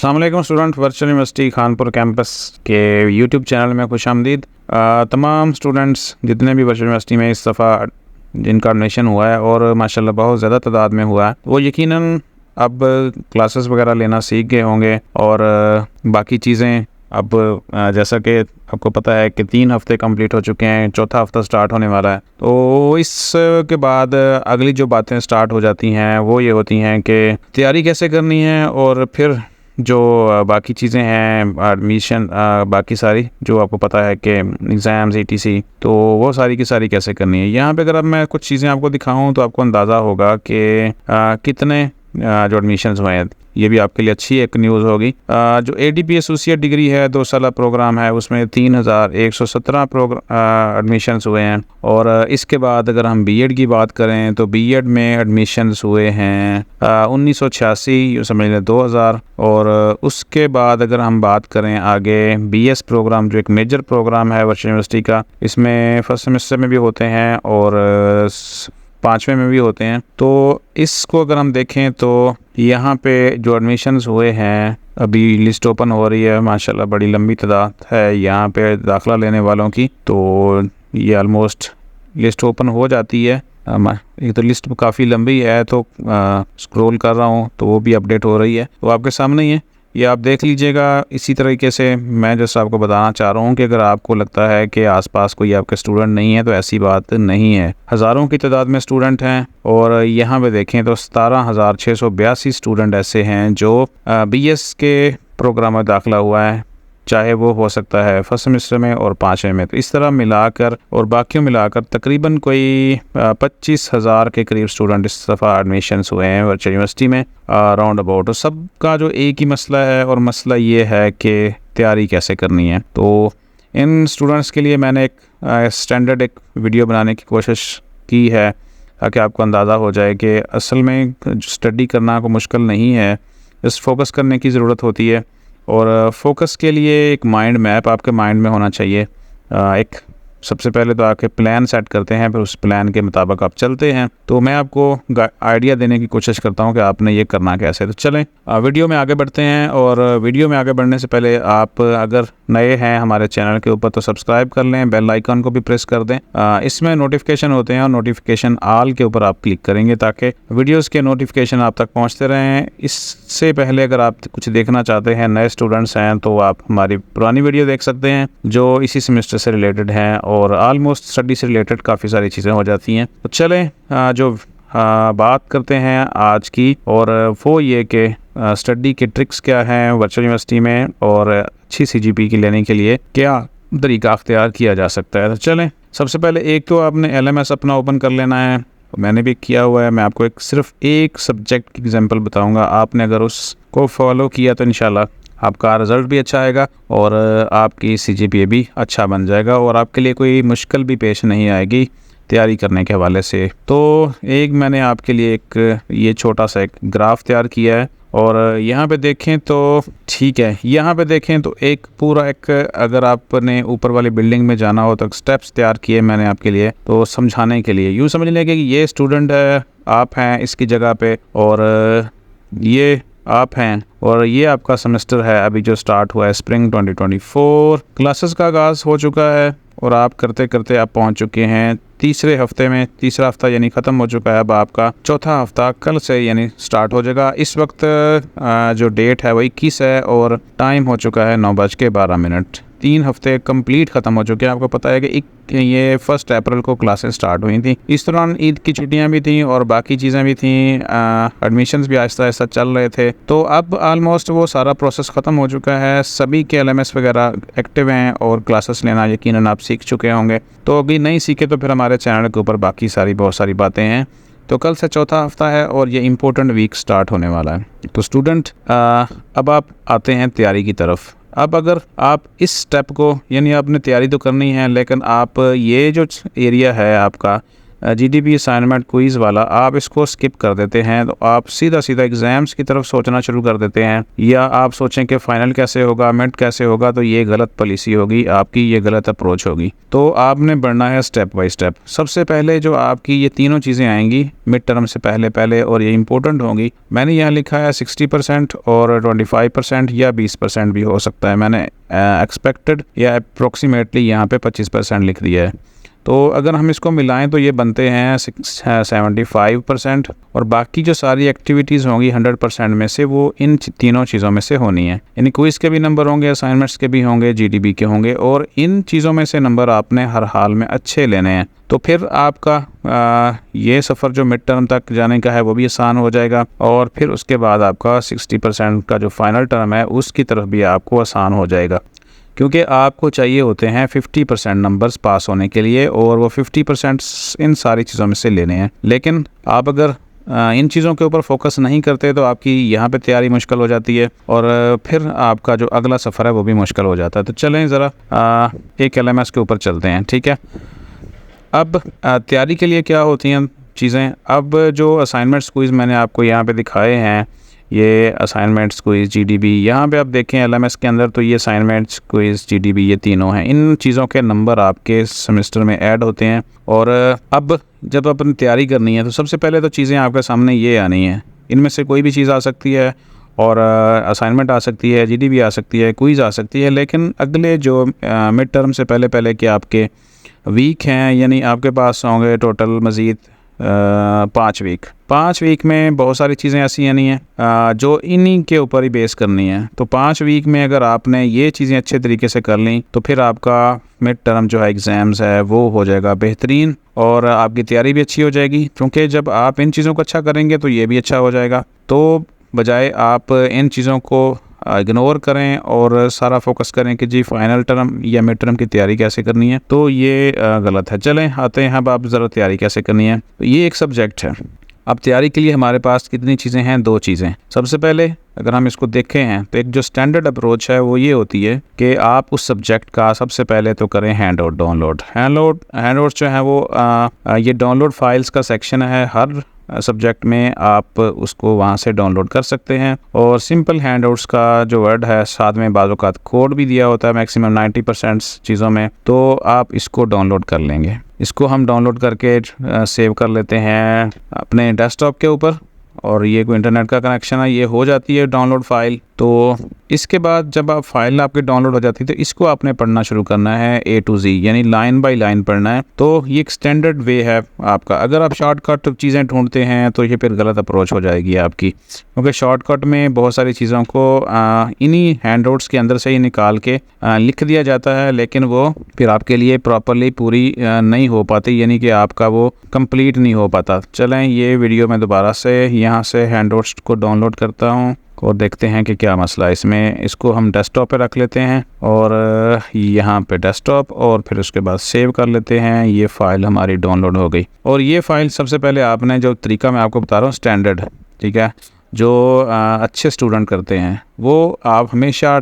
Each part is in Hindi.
अस्सलाम वालेकुम student, virtual university Khanpur campus के यूट्यूब चैनल में खुशामदीद। तमाम स्टूडेंट्स जितने भी वर्चुअल यूनिवर्सिटी में इस दफ़ा जिनका एडमिशन हुआ है और माशाल्लाह बहुत ज़्यादा तादाद में हुआ है, वो यकीनन अब क्लासेस वगैरह लेना सीख गए होंगे और बाकी चीज़ें अब जैसा कि आपको पता है कि 3 हफ़्ते कंप्लीट हो चुके हैं, चौथा हफ़्ता स्टार्ट होने वाला है। तो इसके बाद अगली जो बातें स्टार्ट हो जाती हैं वो ये होती हैं कि तैयारी कैसे करनी है और फिर जो बाकी चीज़ें हैं एडमिशन बाकी सारी जो आपको पता है कि एग्ज़ाम्स ETC, तो वो सारी की सारी कैसे करनी है। यहाँ पे अगर अब मैं कुछ चीज़ें आपको दिखाऊं तो आपको अंदाज़ा होगा कि कितने जो एडमिशन्स हुए हैं। ये भी आपके लिए अच्छी एक न्यूज़ होगी। जो ADP एसोसिएट डिग्री है 2 साल प्रोग्राम है, उसमें 3117 एडमिशन्स हुए हैं। और इसके बाद अगर हम BEd की बात करें तो BEd में एडमिशन्स हुए हैं 1986, समझ लें 2000। और उसके बाद अगर हम बात करें आगे BS प्रोग्राम, जो एक मेजर प्रोग्राम है वर्चुअल यूनिवर्सिटी का, इसमें फर्स्ट सेमेस्टर में भी होते हैं और 5वें में भी होते हैं। तो इसको अगर हम देखें तो यहाँ पे जो एडमिशन्स हुए हैं, अभी लिस्ट ओपन हो रही है, माशाल्लाह बड़ी लंबी तादाद है यहाँ पे दाखिला लेने वालों की। तो ये ऑलमोस्ट लिस्ट ओपन हो जाती है। एक तो लिस्ट काफ़ी लंबी है, तो स्क्रॉल कर रहा हूँ तो वो भी अपडेट हो रही है, तो आपके सामने ही है, ये आप देख लीजिएगा। इसी तरीके से मैं जैसा आपको बताना चाह रहा हूँ कि अगर आपको लगता है कि आसपास कोई आपके स्टूडेंट नहीं है तो ऐसी बात नहीं है। हज़ारों की तादाद में स्टूडेंट हैं और यहाँ पे देखें तो 17,682 स्टूडेंट ऐसे हैं जो BS के प्रोग्राम में दाखिला हुआ है, चाहे वो हो सकता है फर्स्ट सेमेस्टर में और 5वें में। तो इस तरह मिलाकर और बाकियों मिलाकर तकरीबन कोई 25,000 के करीब स्टूडेंट इस दफ़ा एडमिशन्स हुए हैं वर्चुअल यूनिवर्सिटी में राउंड अबाउट। तो सबका जो एक ही मसला है और मसला ये है कि तैयारी कैसे करनी है। तो इन स्टूडेंट्स के लिए मैंने एक स्टैंडर्ड एक वीडियो बनाने की कोशिश की है ताकि आपको अंदाज़ा हो जाए कि असल में स्टडी करना को मुश्किल नहीं है, इस फोकस करने की ज़रूरत होती है। और फोकस के लिए एक माइंड मैप आपके माइंड में होना चाहिए। एक सबसे पहले तो आपके प्लान सेट करते हैं, फिर उस प्लान के मुताबिक आप चलते हैं। तो मैं आपको आइडिया देने की कोशिश करता हूं कि आपने ये करना कैसे। तो चलें वीडियो में आगे बढ़ते हैं। और वीडियो में आगे बढ़ने से पहले आप अगर नए हैं हमारे चैनल के ऊपर तो सब्सक्राइब कर लें, बेल आइकन को भी प्रेस कर दें। इसमें नोटिफिकेशन होते हैं और नोटिफिकेशन ऑल के ऊपर आप क्लिक करेंगे ताकि वीडियोज़ के नोटिफिकेशन आप तक पहुँचते रहें। इससे पहले अगर आप कुछ देखना चाहते हैं, नए स्टूडेंट्स हैं, तो आप हमारी पुरानी वीडियो देख सकते हैं जो इसी सेमेस्टर से रिलेटेड हैं और ऑलमोस्ट स्टडी से रिलेटेड काफ़ी सारी चीज़ें हो जाती हैं। तो चलें जो बात करते हैं आज की, और वो ये कि स्टडी के ट्रिक्स क्या हैं वर्चुअल यूनिवर्सिटी में और अच्छी CGP की लेने के लिए क्या तरीका अख्तियार किया जा सकता है। तो चलें, सबसे पहले एक तो आपने LMS अपना ओपन कर लेना है। मैंने भी किया हुआ है। मैं आपको सिर्फ एक सब्जेक्ट की एग्जांपल बताऊंगा। आपने अगर उसको फॉलो किया तो इंशाल्लाह आपका रिज़ल्ट भी अच्छा आएगा और आपकी CGPA भी अच्छा बन जाएगा और आपके लिए कोई मुश्किल भी पेश नहीं आएगी तैयारी करने के हवाले से। तो एक मैंने आपके लिए एक ये छोटा सा एक ग्राफ तैयार किया है और यहाँ पे देखें तो ठीक है, यहाँ पे देखें तो एक पूरा एक, अगर आपने ऊपर वाली बिल्डिंग में जाना हो तो स्टेप्स तैयार किए मैंने आपके लिए, तो समझाने के लिए। यूँ समझ लें कि ये स्टूडेंट है, आप हैं इसकी जगह पे, और ये आप हैं और ये आपका सेमेस्टर है अभी जो स्टार्ट हुआ है स्प्रिंग 2024। क्लासेस का आगाज़ हो चुका है और आप करते करते आप पहुंच चुके हैं तीसरे हफ्ते में। तीसरा हफ्ता यानी ख़त्म हो चुका है। अब आपका चौथा हफ्ता कल से यानी स्टार्ट हो जाएगा। इस वक्त जो डेट है वो 21 है और टाइम हो चुका है 9:12। 3 हफ्ते कंप्लीट ख़त्म हो चुके हैं। आपको पता है कि ये 1 अप्रैल को क्लासेस स्टार्ट हुई थी। इस दौरान ईद की छुट्टियां भी थी और बाकी चीज़ें भी थी, एडमिशन्स भी आहिस्ता आहिस्ता चल रहे थे। तो अब आलमोस्ट वो सारा प्रोसेस ख़त्म हो चुका है। सभी के LMS वगैरह एक्टिव हैं और क्लासेस लेना यकीनन आप सीख चुके होंगे। तो अभी नहीं सीखे तो फिर हमारे चैनल के ऊपर बाकी बहुत सारी बातें हैं। तो कल से चौथा हफ्ता है और ये इम्पोर्टेंट वीक स्टार्ट होने वाला है। तो स्टूडेंट अब आप आते हैं तैयारी की तरफ। अब अगर आप इस स्टेप को, यानी आपने तैयारी तो करनी है, लेकिन आप ये जो एरिया है आपका जीडीपी असाइनमेंट क्विज़ वाला आप इसको स्किप कर देते हैं तो आप सीधा सीधा एग्ज़ाम्स की तरफ सोचना शुरू कर देते हैं, या आप सोचें कि फ़ाइनल कैसे होगा, मिड कैसे होगा, तो ये गलत पॉलिसी होगी आपकी, ये गलत अप्रोच होगी। तो आपने बढ़ना है स्टेप बाय स्टेप। सबसे पहले जो आपकी ये तीनों चीज़ें आएंगी मिड टर्म से पहले और ये इंपॉर्टेंट होंगी। मैंने यहाँ लिखा है 60% और 25% या 20% भी हो सकता है। मैंने एक्सपेक्टेड या अप्रोक्सीमेटली यहाँ पे 25% लिख दिया है। तो अगर हम इसको मिलाएं तो ये बनते हैं 75%, और बाकी जो सारी एक्टिविटीज़ होंगी 100% में से वो इन तीनों चीज़ों में से होनी है। यानी क्विज़ के भी नंबर होंगे, असाइनमेंट्स के भी होंगे, जीडीबी के होंगे, और इन चीज़ों में से नंबर आपने हर हाल में अच्छे लेने हैं। तो फिर आपका ये सफ़र जो मिड टर्म तक जाने का है वो भी आसान हो जाएगा, और फिर उसके बाद आपका 60% का जो फाइनल टर्म है उसकी तरफ भी आपको आसान हो जाएगा, क्योंकि आपको चाहिए होते हैं 50% नंबर्स पास होने के लिए, और वो 50% इन सारी चीज़ों में से लेने हैं। लेकिन आप अगर इन चीज़ों के ऊपर फोकस नहीं करते तो आपकी यहाँ पे तैयारी मुश्किल हो जाती है, और फिर आपका जो अगला सफ़र है वो भी मुश्किल हो जाता है। तो चलें ज़रा एक LMS के ऊपर चलते हैं, ठीक है। अब तैयारी के लिए क्या होती हैं चीज़ें। अब जो असाइनमेंट्स क्विज़ मैंने आपको यहाँ पे दिखाए हैं, ये असाइनमेंट्स क्विज़, जीडीबी, यहाँ पे आप देखें LMS के अंदर तो ये असाइनमेंट्स क्विज़, जीडीबी, ये तीनों हैं। इन चीज़ों के नंबर आपके सेमेस्टर में ऐड होते हैं। और अब जब अपनी तैयारी करनी है तो सबसे पहले तो चीज़ें आपके सामने ये आनी हैं। इनमें से कोई भी चीज़ आ सकती है, और असाइनमेंट आ सकती है, जीडीबी आ सकती है, क्विज़ आ सकती है। लेकिन अगले जो मिड टर्म से पहले के आपके वीक हैं, यानी आपके पास होंगे टोटल मज़ीद 5 वीक में बहुत सारी चीज़ें ऐसी आनी हैं जो इन्हीं के ऊपर ही बेस करनी है। तो 5 वीक में अगर आपने ये चीज़ें अच्छे तरीके से कर ली तो फिर आपका मिड टर्म जो है एग्ज़ाम्स है वो हो जाएगा बेहतरीन, और आपकी तैयारी भी अच्छी हो जाएगी। क्योंकि जब आप इन चीज़ों को अच्छा करेंगे तो ये भी अच्छा हो जाएगा। तो बजाय आप इन चीज़ों को इग्नोर करें और सारा फोकस करें कि जी फाइनल टर्म या मिड टर्म की तैयारी कैसे करनी है, तो ये गलत है। चलें आते हैं अब आप ज़रा तैयारी कैसे करनी है। तो ये एक सब्जेक्ट है। अब तैयारी के लिए हमारे पास कितनी चीज़ें हैं, 2 चीज़ें। सबसे पहले अगर हम इसको देखें हैं तो एक जो स्टैंडर्ड अप्रोच है वो ये होती है कि आप उस सब्जेक्ट का सबसे पहले तो करें हैंडआउट डाउनलोड। हैंडआउट जो है वो ये डाउनलोड फाइल्स का सेक्शन है। हर सब्जेक्ट में आप उसको वहाँ से डाउनलोड कर सकते हैं, और सिंपल हैंडआउट्स का जो वर्ड है साथ में बाज़ औक़ात कोड भी दिया होता है मैक्सिमम 90% चीज़ों में, तो आप इसको डाउनलोड कर लेंगे। इसको हम डाउनलोड करके सेव कर लेते हैं अपने डेस्कटॉप के ऊपर, और ये कोई इंटरनेट का कनेक्शन है, ये हो जाती है डाउनलोड फ़ाइल। तो इसके बाद जब आप फाइल आपकी डाउनलोड हो जाती है तो इसको आपने पढ़ना शुरू करना है A to Z, यानी लाइन बाय लाइन पढ़ना है। तो ये एक स्टैंडर्ड वे है आपका। अगर आप शॉर्टकट चीज़ें ढूंढते हैं तो ये फिर गलत अप्रोच हो जाएगी आपकी, क्योंकि शॉर्टकट में बहुत सारी चीज़ों को इन्हीं हैंडआउट्स के अंदर से ही निकाल के लिख दिया जाता है, लेकिन वो फिर आपके लिए प्रॉपरली पूरी नहीं हो पाती, यानी कि आपका वो कंप्लीट नहीं हो पाता। चलें ये वीडियो में दोबारा से यहाँ से हैंडआउट्स को डाउनलोड करता हूँ और देखते हैं कि क्या मसला है इसमें। इसको हम डेस्कटॉप पे रख लेते हैं, और यहाँ पे डेस्कटॉप, और फिर उसके बाद सेव कर लेते हैं। ये फ़ाइल हमारी डाउनलोड हो गई। और ये फ़ाइल सबसे पहले आपने जो तरीका मैं आपको बता रहा हूँ स्टैंडर्ड, ठीक है, जो अच्छे स्टूडेंट करते हैं वो आप हमेशा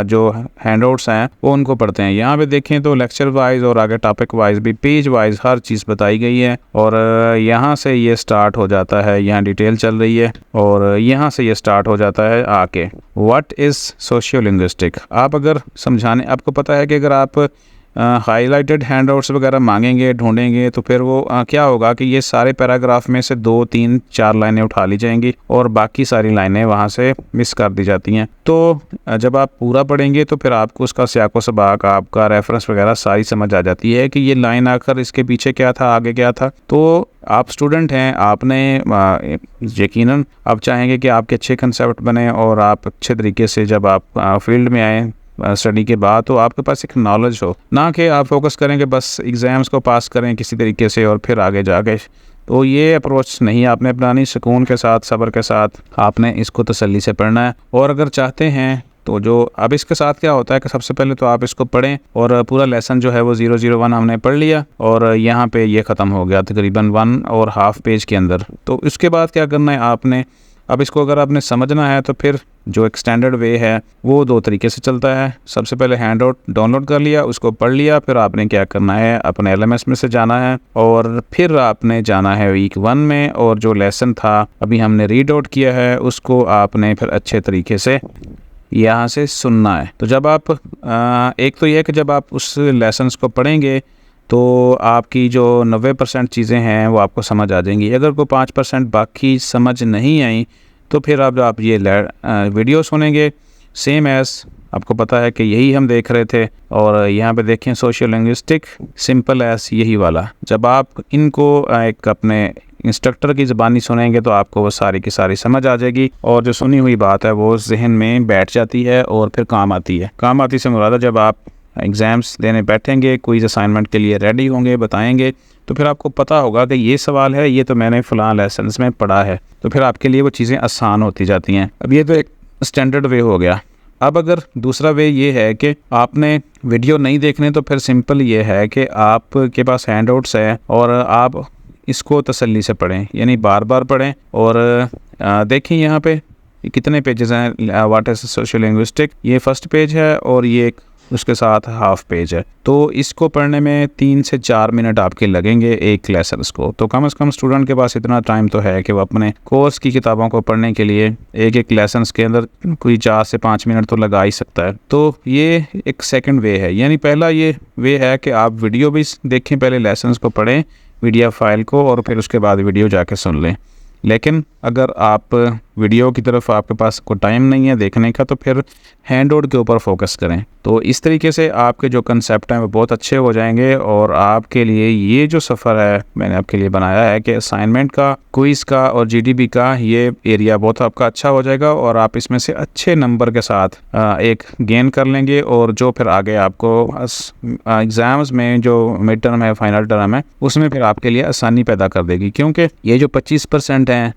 जो हैंडआउट्स हैं वो उनको पढ़ते हैं। यहाँ पे देखें तो लेक्चर वाइज और आगे टॉपिक वाइज भी पेज वाइज हर चीज़ बताई गई है, और यहाँ से ये स्टार्ट हो जाता है, यहाँ डिटेल चल रही है, और यहाँ से ये स्टार्ट हो जाता है आके व्हाट इज़ सोशियोलिंग्विस्टिक। आप अगर समझाने, आपको पता है कि अगर आप हाईलाइटेड हैंडआउट्स वगैरह मांगेंगे, ढूंढेंगे, तो फिर वो क्या होगा कि ये सारे पैराग्राफ में से 2, 3, 4 लाइनें उठा ली जाएंगी और बाकी सारी लाइनें वहाँ से मिस कर दी जाती हैं। तो जब आप पूरा पढ़ेंगे तो फिर आपको उसका सियाको सबाक, आपका रेफरेंस वगैरह सारी समझ आ जाती है कि ये लाइन आकर इसके पीछे क्या था, आगे क्या था। तो आप स्टूडेंट हैं, आपने यकीनन आप चाहेंगे कि आपके अच्छे कंसेप्ट बने और आप अच्छे तरीके से जब आप फील्ड में आएँ स्टडी के बाद तो आपके पास एक नॉलेज हो, ना कि आप फोकस करें कि बस एग्ज़ाम्स को पास करें किसी तरीके से और फिर आगे जाके। तो ये अप्रोच नहीं आपने अपनानी। सुकून के साथ, सब्र के साथ आपने इसको तसल्ली से पढ़ना है। और अगर चाहते हैं तो जो अब इसके साथ क्या होता है कि सबसे पहले तो आप इसको पढ़ें, और पूरा लेसन जो है वो 001 हमने पढ़ लिया, और यहाँ पे ये ख़त्म हो गया तकरीबन 1.5 पेज के अंदर। तो इसके बाद क्या करना है, आपने अब इसको अगर आपने समझना है तो फिर जो एक स्टैंडर्ड वे है वो 2 तरीके से चलता है। सबसे पहले हैंड आउट डाउनलोड कर लिया, उसको पढ़ लिया, फिर आपने क्या करना है, अपने LMS में से जाना है और फिर आपने जाना है वीक 1 में, और जो लेसन था अभी हमने रीड आउट किया है उसको आपने फिर अच्छे तरीके से यहाँ से सुनना है। तो जब आप एक तो यह है कि जब आप उस लेसन्स को पढ़ेंगे तो आपकी जो 90% चीज़ें हैं वो आपको समझ आ जाएंगी। अगर कोई 5% बाकी समझ नहीं आई तो फिर आप ये वीडियो सुनेंगे सेम एज़ आपको पता है कि यही हम देख रहे थे। और यहाँ पे देखें सोशल लिंग्विस्टिक सिंपल एस यही वाला, जब आप इनको एक अपने इंस्ट्रक्टर की ज़बानी सुनेंगे तो आपको वो सारी की सारी समझ आ जाएगी और जो सुनी हुई बात है वो जहन में बैठ जाती है और फिर काम आती है। काम आती से मुराद है जब आप एग्ज़ाम्स देने बैठेंगे, क्विज़ असाइनमेंट के लिए रेडी होंगे, बताएंगे, तो फिर आपको पता होगा कि ये सवाल है, ये तो मैंने फ़लाँ लेसन्स में पढ़ा है, तो फिर आपके लिए वो चीज़ें आसान होती जाती हैं। अब ये तो एक स्टैंडर्ड वे हो गया। अब अगर दूसरा वे ये है कि आपने वीडियो नहीं देखने तो फिर सिंपल ये है कि आपके पास हैंड आउट्स है और आप इसको तसल्ली से पढ़ें, यानी बार बार पढ़ें। और देखें यहाँ पे कितने पेजेस हैं, व्हाट इज़ सोशल लिंग्विस्टिक, ये फर्स्ट पेज है और ये उसके साथ हाफ पेज है। तो इसको पढ़ने में 3 से 4 मिनट आपके लगेंगे एक लेसन को। तो कम से कम स्टूडेंट के पास इतना टाइम तो है कि वो अपने कोर्स की किताबों को पढ़ने के लिए एक लेसन के अंदर कोई 4 से 5 मिनट तो लगा ही सकता है। तो ये एक सेकंड वे है, यानी पहला ये वे है कि आप वीडियो भी देखें, पहले लेसन को पढ़ें PDF फाइल को और फिर उसके बाद वीडियो जाके सुन लें। लेकिन अगर आप वीडियो की तरफ आपके पास कोई टाइम नहीं है देखने का तो फिर हैंड आउट के ऊपर फोकस करें। तो इस तरीके से आपके जो कंसेप्ट हैं वो बहुत अच्छे हो जाएंगे और आपके लिए ये जो सफ़र है मैंने आपके लिए बनाया है कि असाइनमेंट का, क्विज़ का और GDB का, ये एरिया बहुत आपका अच्छा हो जाएगा और आप इसमें से अच्छे नंबर के साथ एक गेन कर लेंगे और जो फिर आगे आपको एग्ज़ाम्स में जो मिड टर्म है, फाइनल टर्म है, उसमें फिर आपके लिए आसानी पैदा कर देगी। क्योंकि ये जो 25% हैं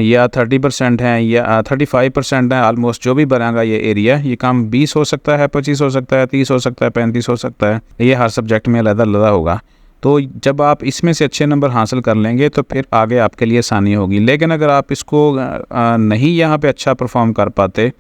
या 30% हैं या 35% हैं, ऑलमोस्ट जो भी बनेगा ये एरिया, ये काम 20 हो सकता है, 25 हो सकता है, 30 हो सकता है, 35 हो सकता है, ये हर सब्जेक्ट में अलग-अलग होगा। तो जब आप इसमें से अच्छे नंबर हासिल कर लेंगे तो फिर आगे आपके लिए आसानी होगी। लेकिन अगर आप इसको नहीं यहाँ पे अच्छा परफॉर्म कर पाते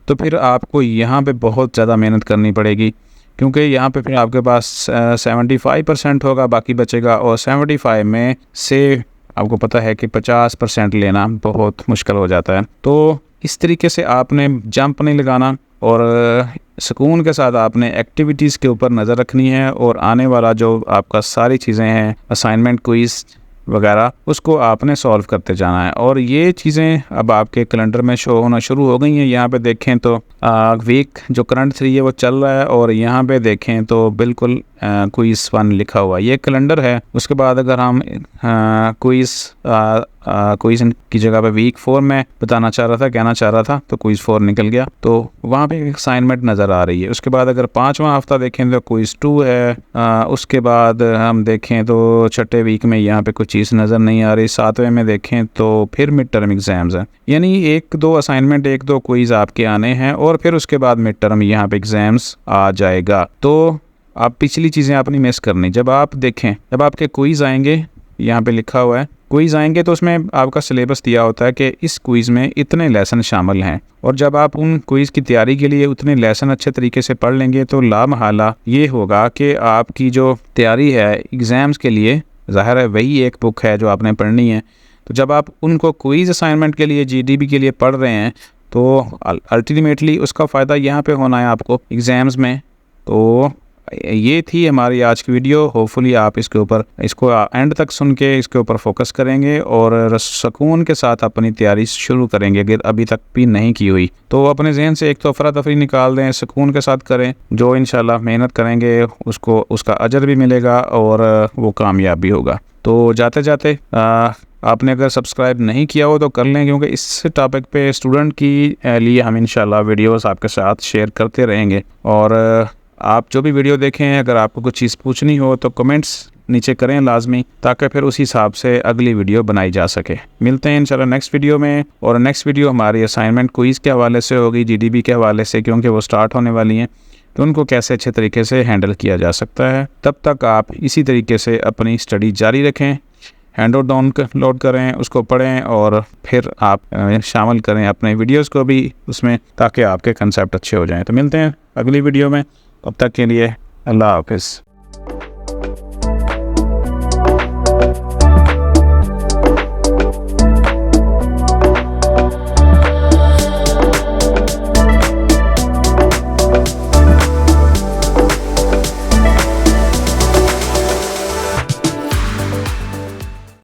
तो फिर आपको यहाँ पे बहुत ज़्यादा मेहनत करनी पड़ेगी, क्योंकि यहाँ पे फिर आपके पास 75% होगा, बाकी बचेगा, और 75 में से आपको पता है कि 50% लेना बहुत मुश्किल हो जाता है। तो इस तरीके से आपने जंप नहीं लगाना और सुकून के साथ आपने एक्टिविटीज़ के ऊपर नज़र रखनी है और आने वाला जो आपका सारी चीज़ें हैं, असाइनमेंट, क्विज़ वगैरह, उसको आपने सॉल्व करते जाना है। और ये चीज़ें अब आपके कैलेंडर में शो होना शुरू हो गई हैं। यहाँ पे देखें तो वीक जो करंट 3 है वो चल रहा है और यहाँ पे देखें तो बिल्कुल क्विज़ 1 लिखा हुआ ये कैलेंडर है। उसके बाद अगर हम क्विज़ की जगह पे वीक 4 में बताना चाह रहा था, कहना चाह रहा था, तो क्विज़ 4 निकल गया, तो वहाँ पे एक असाइनमेंट नज़र आ रही है। उसके बाद अगर 5वां हफ्ता देखें तो क्विज़ 2 है। उसके बाद हम देखें तो छठे वीक में यहाँ पे कुछ चीज़ नज़र नहीं आ रही। 7वें में देखें तो फिर मिड टर्म एग्ज़ाम्स हैं, यानी 1-2 असाइनमेंट, 1-2 क्विज़ आपके आने हैं और फिर उसके बाद मिड टर्म यहाँ पे एग्ज़ाम्स आ जाएगा। तो आप पिछली चीज़ें आपने मिस करनी। जब आप देखें, जब आपके क्विज़ आएंगे, यहाँ पे लिखा हुआ है क्विज़ आएंगे, तो उसमें आपका सिलेबस दिया होता है कि इस क्विज़ में इतने लेसन शामिल हैं, और जब आप उन क्विज़ की तैयारी के लिए उतने लेसन अच्छे तरीके से पढ़ लेंगे तो लामहला ये होगा कि आपकी जो तैयारी है एग्ज़ाम्स के लिए, ज़ाहिर है वही एक बुक है जो आपने पढ़नी है, तो जब आप उनको क्विज़ असाइनमेंट के लिए, GDB के लिए पढ़ रहे हैं तो अल्टीमेटली उसका फ़ायदा यहाँ पे होना है आपको एग्ज़ाम्स में। तो ये थी हमारी आज की वीडियो। होपफुली आप इसको एंड तक सुन के इसके ऊपर फोकस करेंगे और सुकून के साथ अपनी तैयारी शुरू करेंगे अगर अभी तक भी नहीं की हुई। तो अपने जहन से एक तो अफरा तफरी निकाल दें, सुकून के साथ करें, जो इंशाल्लाह मेहनत करेंगे उसका अजर भी मिलेगा और वो कामयाब भी होगा। तो जाते जाते आपने अगर सब्सक्राइब नहीं किया हो तो कर लें, क्योंकि इस टॉपिक पे स्टूडेंट की लिए हम इंशाल्लाह वीडियोस आपके साथ शेयर करते रहेंगे। और आप जो भी वीडियो देखें, अगर आपको कुछ चीज़ पूछनी हो तो कमेंट्स नीचे करें लाजमी, ताकि फिर उसी हिसाब से अगली वीडियो बनाई जा सके। मिलते हैं इंशाल्लाह नेक्स्ट वीडियो में, और नेक्स्ट वीडियो हमारी असाइनमेंट क्विज़ के हवाले से होगी, GDB के हवाले से, क्योंकि वो स्टार्ट होने वाली हैं, तो उनको कैसे अच्छे तरीके से हैंडल किया जा सकता है। तब तक आप इसी तरीके से अपनी स्टडी जारी रखें। हैंडआउट डाउनलोड करें, उसको पढ़ें और फिर आप शामिल करें अपने वीडियोस को भी उसमें, ताकि आपके कंसेप्ट अच्छे हो जाएं। तो मिलते हैं अगली वीडियो में, तब तक के लिए अल्लाह हाफ़िज़।